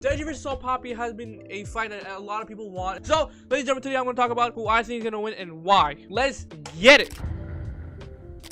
Deji vs. Papi has been a fight that a lot of people want. So, ladies and gentlemen, today I'm going to talk about who I think is going to win and why. Let's get it.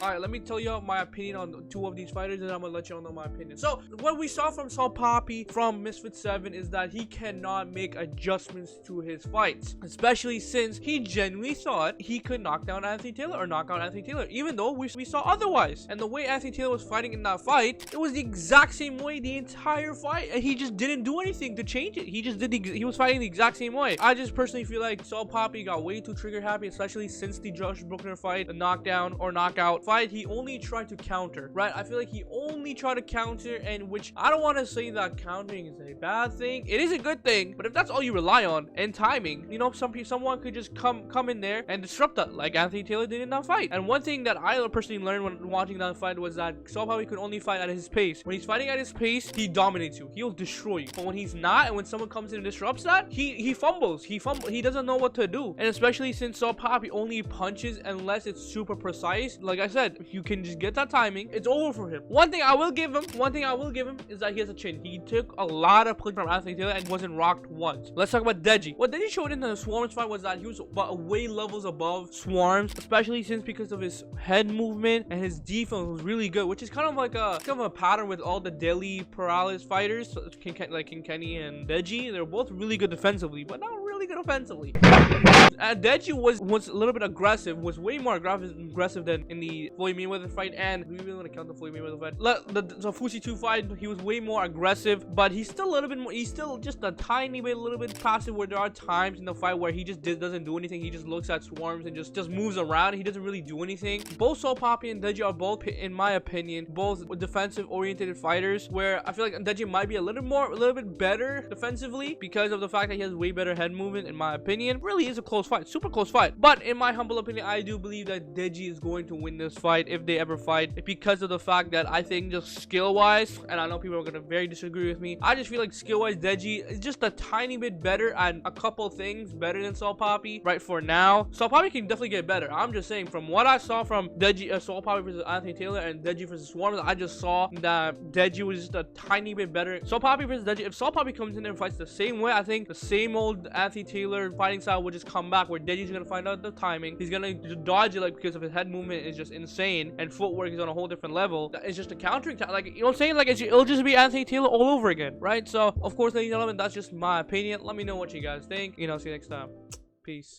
Alright, let me tell you my opinion on two of these fighters, and I'm gonna let you all know my opinion. So, what we saw from Papi from Misfit 7 is that he cannot make adjustments to his fights, especially since he genuinely thought he could knock down Anthony Taylor or knock out Anthony Taylor, even though we saw otherwise. And the way Anthony Taylor was fighting in that fight, it was the exact same way the entire fight, and he just didn't do anything to change it. He just he was fighting the exact same way. I just personally feel like Papi got way too trigger happy, especially since the Josh Bruckner fight, the knockdown or knockout fight. He only tried to counter, right? I feel like he only tried to counter, and which I don't want to say that countering is a bad thing. It is a good thing, but if that's all you rely on and timing, you know, someone could just come in there and disrupt that, like Anthony Taylor did in that fight. And one thing that I personally learned when watching that fight was that Papi could only fight at his pace. When he's fighting at his pace, he dominates you. He'll destroy you. But when he's not, and when someone comes in and disrupts that, he fumbles. He doesn't know what to do. And especially since Papi only punches unless it's super precise. Like I said, if you can just get that timing, it's over for him. One thing I will give him is that he has a chin. He took a lot of punches from Anthony Taylor and wasn't rocked once. Let's talk about Deji. What Deji showed in the Swarms fight was that he was way levels above Swarms, especially since because of his head movement and his defense was really good, which is kind of like a pattern with all the Delhi Paralysis fighters, like King Kenny and Deji. They're both really good defensively, but not really good offensively. Deji was a little bit aggressive, was way more aggressive than in the Floyd Mayweather fight, and do we really want to count the Floyd Mayweather fight? The Fusi 2 fight, he was way more aggressive, but he's still a little bit more, he's still just a tiny bit, a little bit passive, where there are times in the fight where he just doesn't do anything. He just looks at Swarms and just moves around. He doesn't really do anything. Both Papi and Deji are both, in my opinion, both defensive oriented fighters, where I feel like Deji might be a little bit better defensively because of the fact that he has way better head movement. In my opinion, really is a close fight, super close fight. But in my humble opinion, I do believe that Deji is going to win this fight if they ever fight, because of the fact that I think just skill wise, and I know people are going to very disagree with me, I just feel like skill wise Deji is just a tiny bit better at a couple things better than Papi right for now. Papi can definitely get better. I'm just saying, from what I saw from Deji, Papi versus Anthony Taylor and Deji versus Swarms, I just saw that Deji was just a tiny bit better. Papi versus Deji, if Papi comes in there and fights the same way, I think the same old Anthony Taylor fighting style would just come back, where Deji's gonna find out the timing. He's gonna dodge it, like, because of his head movement is just insane, and footwork is on a whole different level. It's just a countering, like, you know what I'm saying? Like, it'll just be Anthony Taylor all over again, right? So, of course, ladies and gentlemen, that's just my opinion. Let me know what you guys think. You know, see you next time. Peace.